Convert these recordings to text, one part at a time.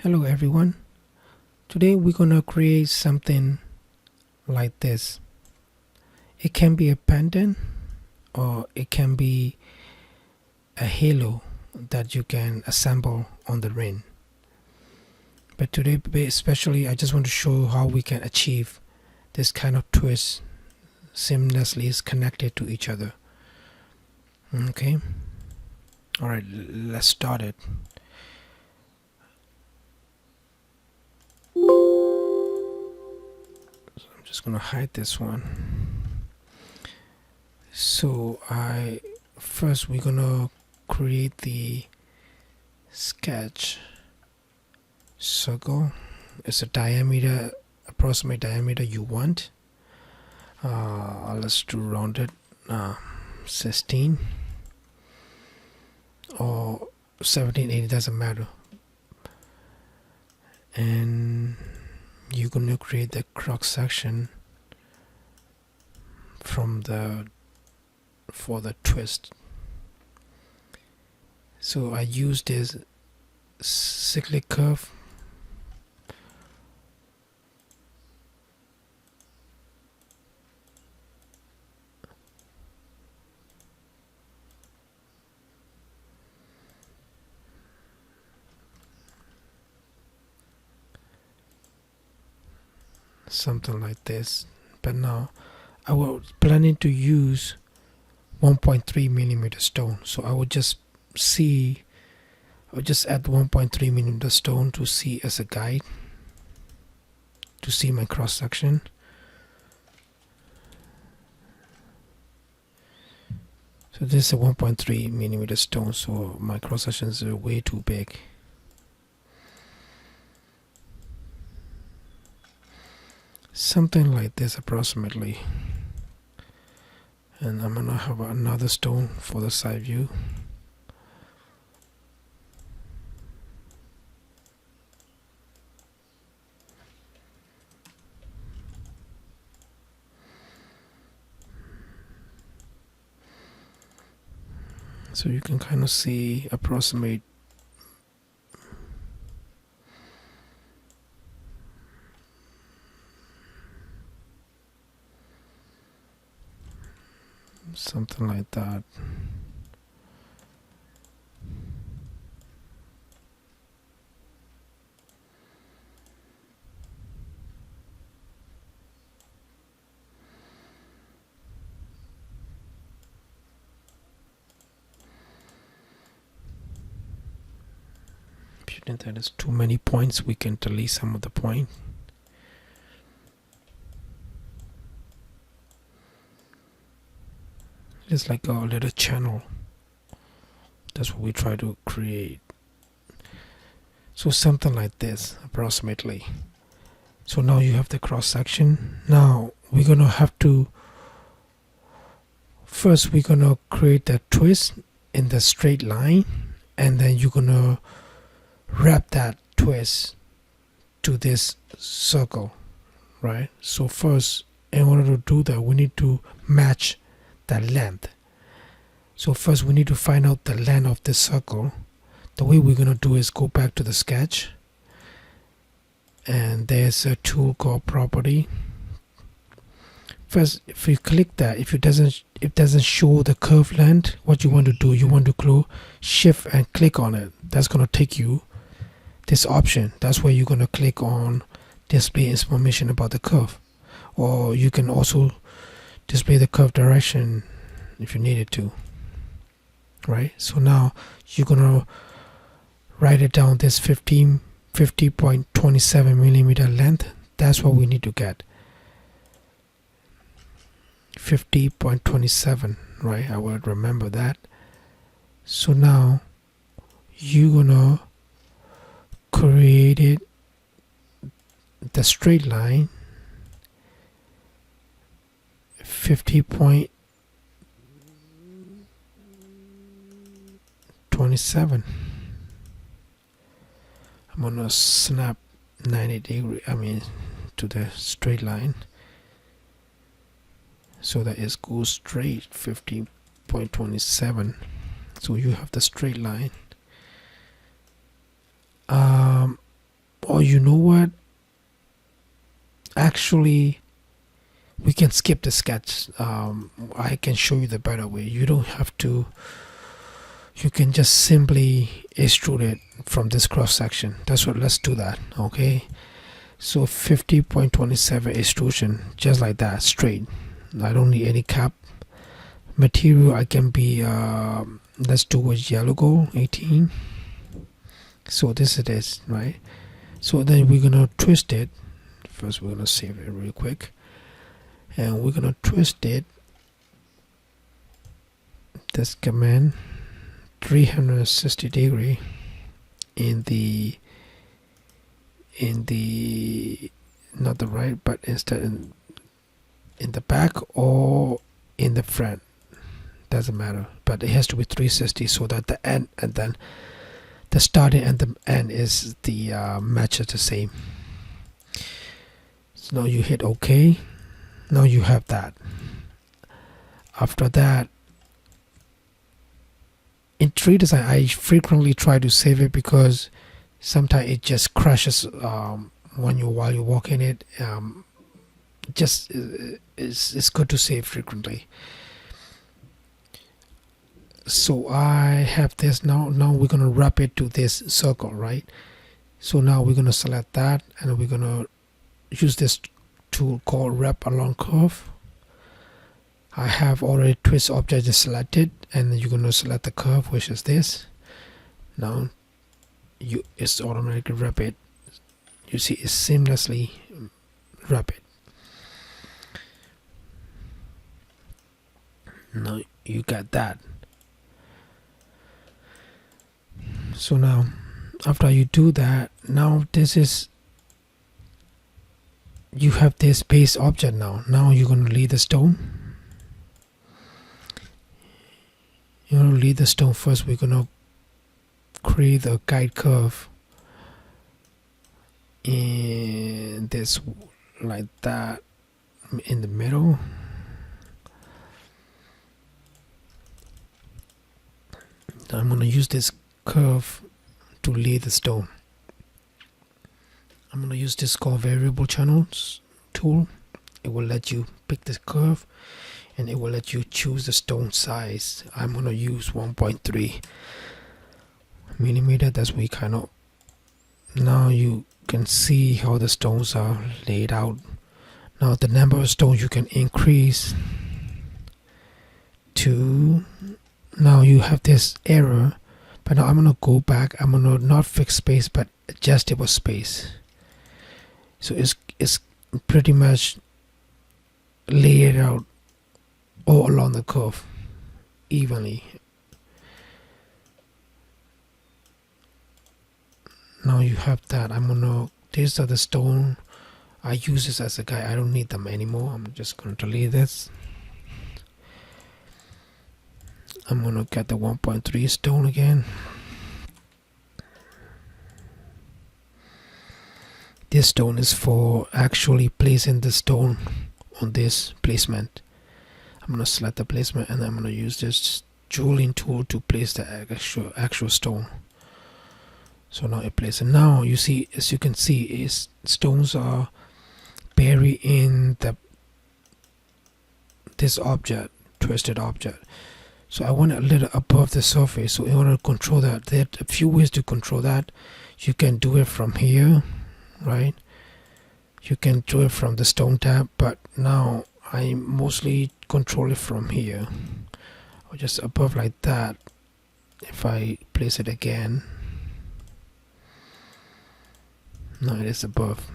Hello everyone. Today we're gonna create something like this. It can be a pendant or it can be a halo that you can assemble on the ring. But today especially I just want to show how we can achieve this kind of twist seamlessly is connected to each other. Okay. Alright, let's start it. Just gonna hide this one. So we're gonna create the sketch circle. It's a diameter, approximate diameter you want. Let's do rounded 16 or 17, 18, doesn't matter. And you're going to create the cross section for the twist. So I use this cyclic curve. Something like this, but now I was planning to use 1.3 millimeter stone, so I would just add 1.3 millimeter stone to see as a guide to see my cross section. So this is a 1.3 millimeter stone, so my cross sections are way too big. Something like this approximately, and I'm gonna have another stone for the side view. So you can kind of see approximate something like that. If you think that is too many points, we can delete some of the point. It's like a little channel. That's what we try to create. So something like this approximately. So now you have the cross section. Now we're gonna have to first we're gonna create that twist in the straight line, and then you're gonna wrap that twist to this circle, right? So first, in order to do that, we need to match the length. So first we need to find out the length of this circle. The way we're going to do is go back to the sketch, and there's a tool called property. First, if you click that, if it doesn't show the curve length, what you want to do, you want to go shift and click on it. That's going to take you this option. That's where you're going to click on display information about the curve, or you can also display the curve direction if you needed to, right? So now you're gonna write it down, this 50.27 millimeter length. That's what we need to get, 50.27, right? I will remember that. So now you're gonna create it, the straight line, 50.27. I'm gonna snap 90 degree, to the straight line, so that it goes straight 50.27. So you have the straight line. Or you know what, actually we can skip the sketch. I can show you the better way. You don't have to, you can just simply extrude it from this cross section. That's what, let's do that. Okay, so 50.27 extrusion, just like that, straight. I don't need any cap. Material I can be let's do with yellow gold 18. So this it is, right? So then we're gonna twist it. First we're gonna save it real quick, and we're gonna twist it. This command 360 degree in the not the right, but instead in the back or in the front, doesn't matter, but it has to be 360 so that the end and then the starting and the end is the matches the same. So now you hit OK. Now you have that. After that, in 3Design I frequently try to save it because sometimes it just crashes while you're walking it. Just it's good to save frequently. So I have this now. Now we're gonna wrap it to this circle, right? So now we're gonna select that, and we're gonna use this tool called wrap along curve. I have already twist object is selected, and then you're gonna select the curve, which is this. Now it's automatically wrap it. You see, it's seamlessly wrap it. Now you got that. So now after you do that, now this is, you have this base object. Now you're going to leave the stone. You're going to leave the stone first. We're going to create a guide curve in this, like that, in the middle. I'm going to use this curve to lay the stone. I'm going to use this called variable channels tool. It will let you pick the curve, and it will let you choose the stone size. I'm going to use 1.3 millimeter. That's we kind of, now you can see how the stones are laid out. Now the number of stones you can increase to, now you have this error, but now I'm going to go back. I'm going to not fix space but adjustable space. So it's pretty much laid out all along the curve evenly. Now you have that. I'm going to, these are the stone. I use this as a guide. I don't need them anymore. I'm just going to delete this. I'm going to get the 1.3 stone again. This stone is for actually placing the stone on this placement. I'm going to select the placement, and I'm going to use this jeweling tool to place the actual stone. So now it places. Now you see, as you can see, is stones are buried in this object, twisted object. So I want it a little above the surface. So in order to control that, there are a few ways to control that. You can do it from here, right? You can do it from the stone tab, but now I mostly control it from here, or just above like that. If I place it again, now it is above.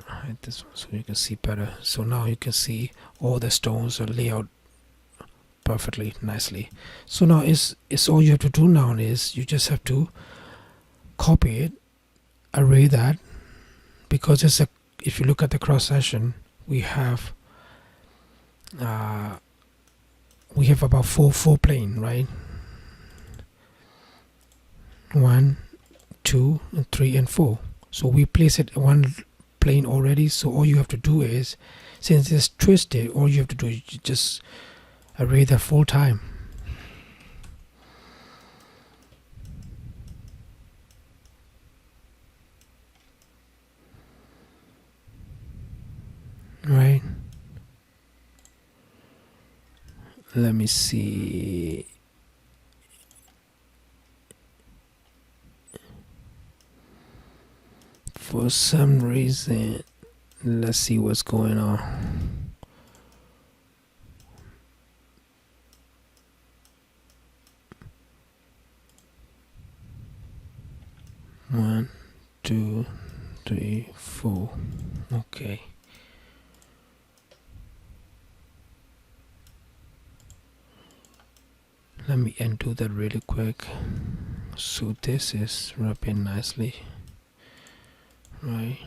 Hide this one so you can see better. So now you can see all the stones are laid out perfectly nicely. So now it's all you have to do now is you just have to copy it, array that, because it's a, if you look at the cross section, we have about four plane, right? 1, 2, and 3, and 4. So we place it one plane already. So all you have to do is, since it's twisted, all you have to do is just array that full time. Let me see. For some reason, let's see what's going on. One, two, three, four. Okay. Let me undo that really quick. So this is wrapping nicely, right?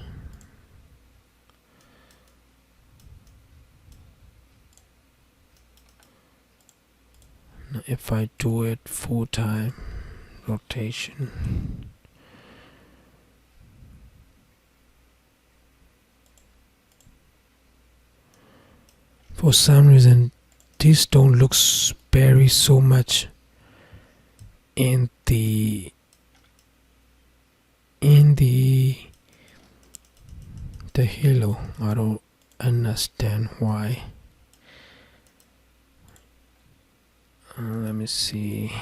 Now if I do it full time rotation, for some reason this stone looks very so much in the halo. I don't understand why. Let me see.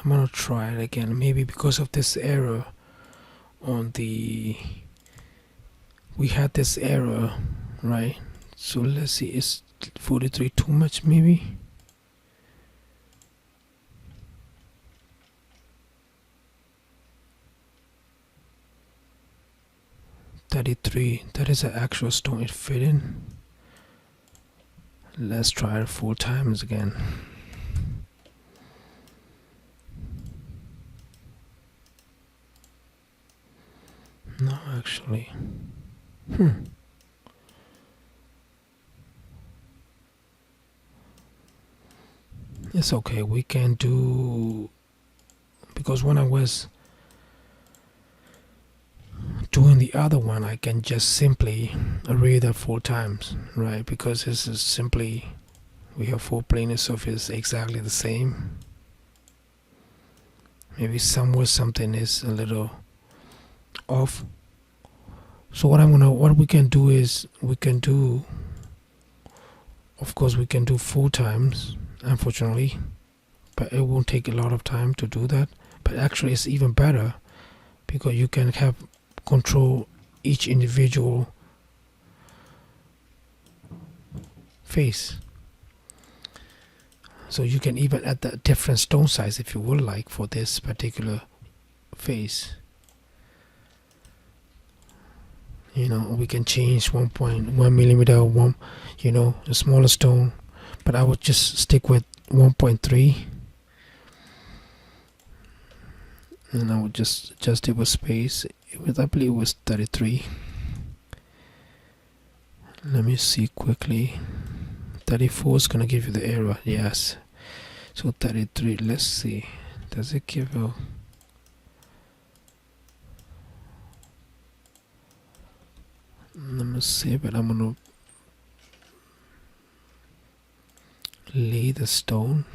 I'm gonna try it again, maybe because of this error on the, we had this error, right? So let's see, is 43 too much maybe? $33, that is an actual stone it fit in. Let's try it 4 times again. No, actually. It's okay, we can do, because when I was doing the other one, I can just simply array that 4 times, right? Because this is simply, we have 4 planar surfaces exactly the same. Maybe somewhere something is a little off. So what we can do is, we can do, of course we can do 4 times, unfortunately, but it won't take a lot of time to do that. But actually it's even better because you can have control each individual face. So you can even add the different stone size if you would like for this particular face. You know, we can change 1.1 millimeter, one, you know, the smaller stone, but I would just stick with 1.3, and I would just adjust it with space. I believe it was 33. Let me see quickly. 34 is gonna give you the error, yes. So 33, let's see, does it give a, let me see, but I'm gonna lay the stone.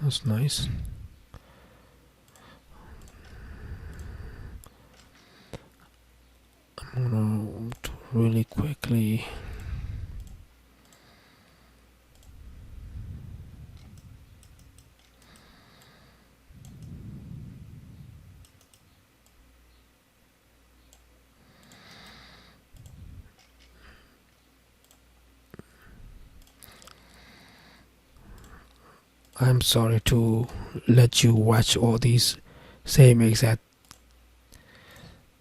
That's nice. I'm gonna do really quickly. I'm sorry to let you watch all these same exact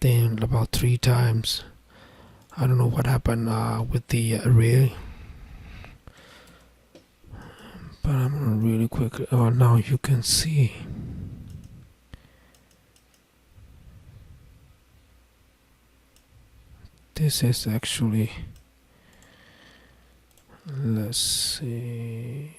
thing about 3 times. I don't know what happened with the array, but I'm gonna really quickly. Oh, now you can see. This is actually, let's see.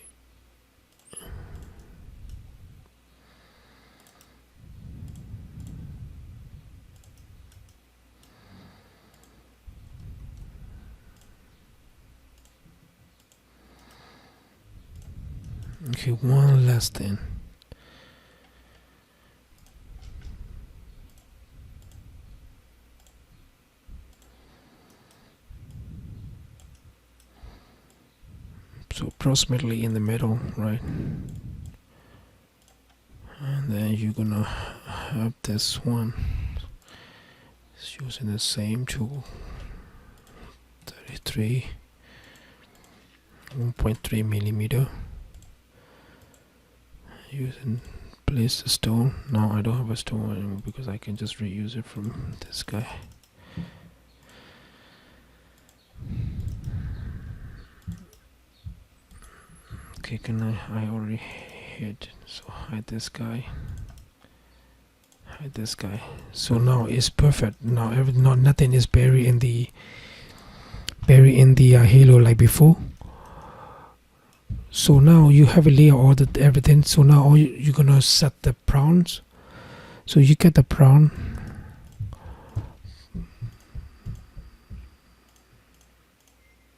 Okay, one last thing. So approximately in the middle, right? And then you're gonna have this one. It's using the same tool. 33, 1.3 millimeter. Using place the stone. Now I don't have a stone anymore because I can just reuse it from this guy. Okay, can I already hit, so hide this guy, hide this guy. So now it's perfect. Now nothing is buried in the halo like before. So now you have a layer ordered everything. So now you're gonna set the prawns. So you get the prawn.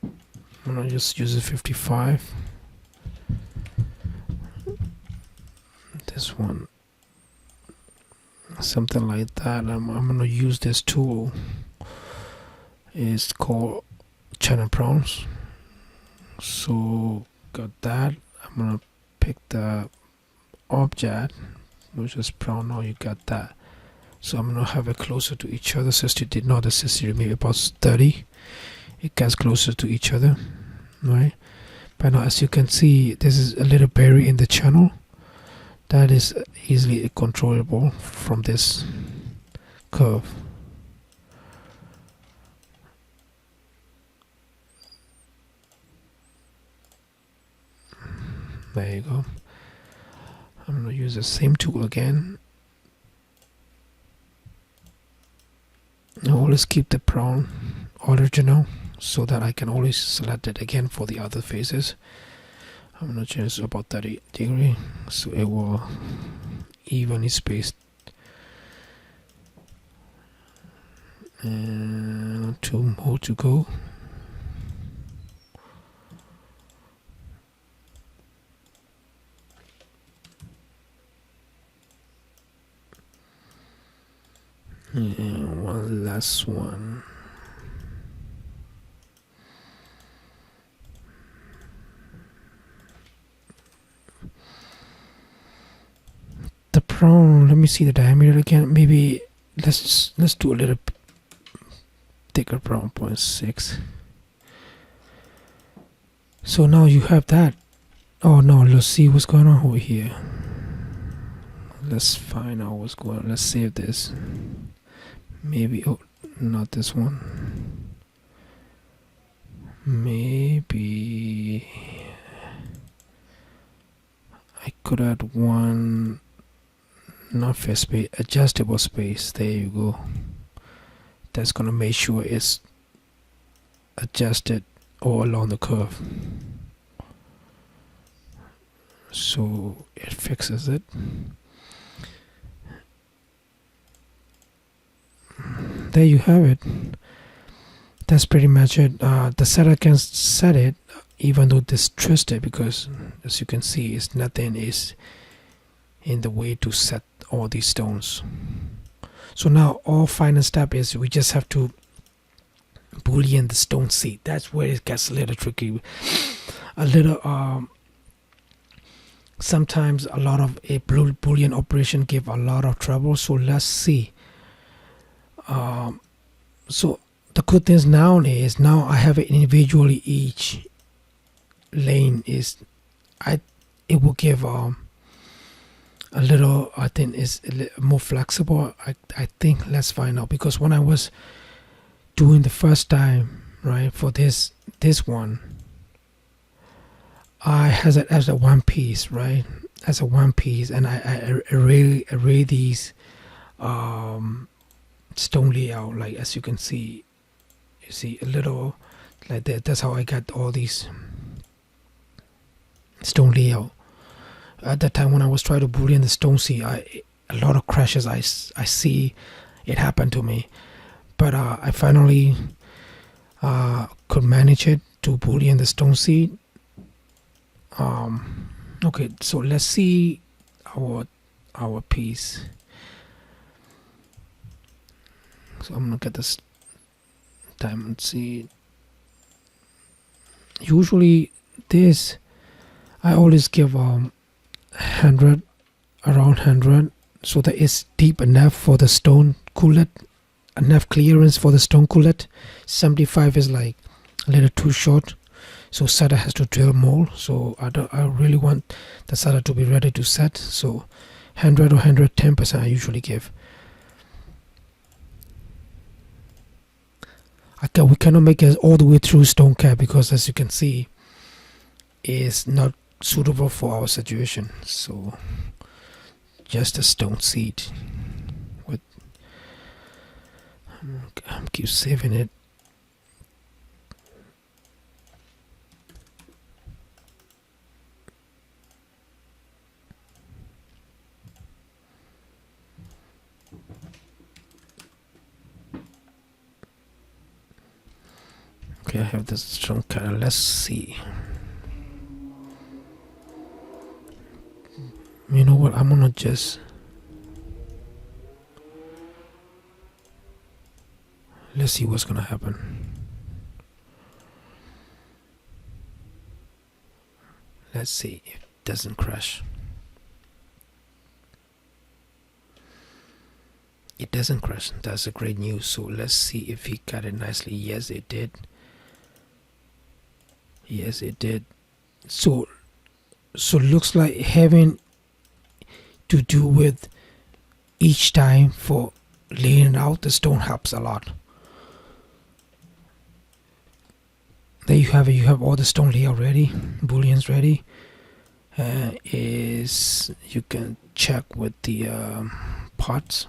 I'm gonna just use a 55. This one, something like that. I'm gonna use this tool. It's called channel prawns. So got that. I'm gonna pick the object, which is prawn. Now you got that. So I'm gonna have it closer to each other. 60 did not the 60, maybe about 30. It gets closer to each other, right? But now, as you can see, this is a little buried in the channel. That is easily controllable from this curve. There you go. I'm going to use the same tool again. Now always keep the prawn original so that I can always select it again for the other faces. I'm going to change about 30 degrees so it will evenly spaced. And 2 more to go. And one last one. The prawn, let me see the diameter again. Maybe let's do a little thicker prawn, 0.6. So now you have that. Oh no, let's see what's going on over here. Let's find out what's going on. Let's save this. Maybe, oh, not this one. Maybe I could add one, not face space, adjustable space. There you go. That's gonna make sure it's adjusted all along the curve. So it fixes it. There you have it. That's pretty much it. The setter can set it even though this twisted, because as you can see, it's nothing is in the way to set all these stones. So now all final step is we just have to boolean the stone seed. That's where it gets a little tricky. A little sometimes a lot of a boolean operation give a lot of trouble. So let's see. So the good thing now is now I have it individually. Each lane is it will give a little, I think is a little more flexible. I think let's find out, because when I was doing the first time, right, for this one, I has it as a one piece, right, as a one piece, and I array these stone layout, like as you can see, you see a little like that. That's how I got all these stone layout. At that time when I was trying to boolean the stone seed, a lot of crashes I see it happen to me, but I finally could manage it to boolean the stone seed. Okay, so let's see our piece. So I'm gonna get this diamond seed. Usually this I always give 100, around 100, so that it's deep enough for the stone cullet, enough clearance for the stone cullet. 75 is like a little too short, so setter has to drill more. So I really want the setter to be ready to set, so 100 or 110% I usually give. We cannot make it all the way through stone cap because, as you can see, it's not suitable for our situation. So just a stone seed with keep saving it. Okay, I have this stone cutter. Let's see. You know what? I'm gonna just let's see what's gonna happen. Let's see if it doesn't crash. It doesn't crash. That's a great news. So let's see if he cut it nicely. Yes, it did. Yes, it did. So looks like having to do with each time for laying out the stone helps a lot. There you have it. You have all the stone layout ready, booleans ready. Is you can check with the parts.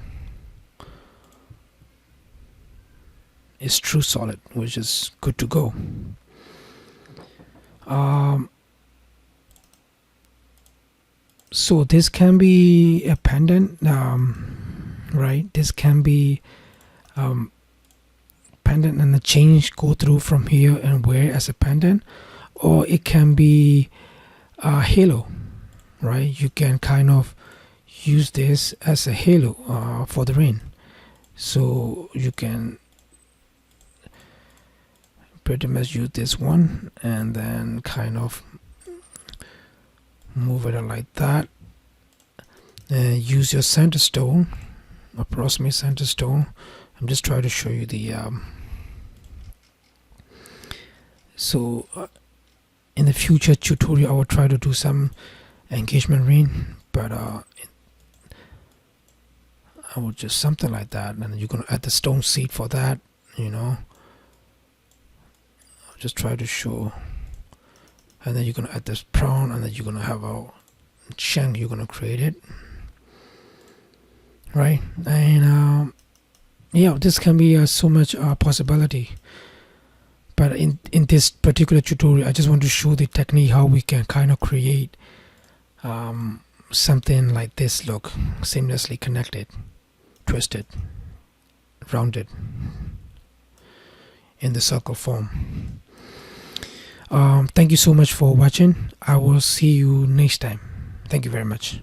It's true solid, which is good to go. So this can be a pendant, right? This can be pendant and the change go through from here and wear as a pendant, or it can be a halo, right? You can kind of use this as a halo for the rain. So you can pretty much use this one and then kind of move it like that. Use your center stone, approximate center stone. I'm just trying to show you the in the future tutorial I will try to do some engagement ring, but I will just something like that, and you're gonna add the stone seed for that, you know. I'll just try to show, and then you're gonna add this prawn, and then you're gonna have a shank. You're gonna create it, right? And yeah, this can be so much possibility. But in this particular tutorial, I just want to show the technique how we can kind of create something like this look, seamlessly connected, twisted, rounded in the circle form. Thank you so much for watching. I will see you next time. Thank you very much.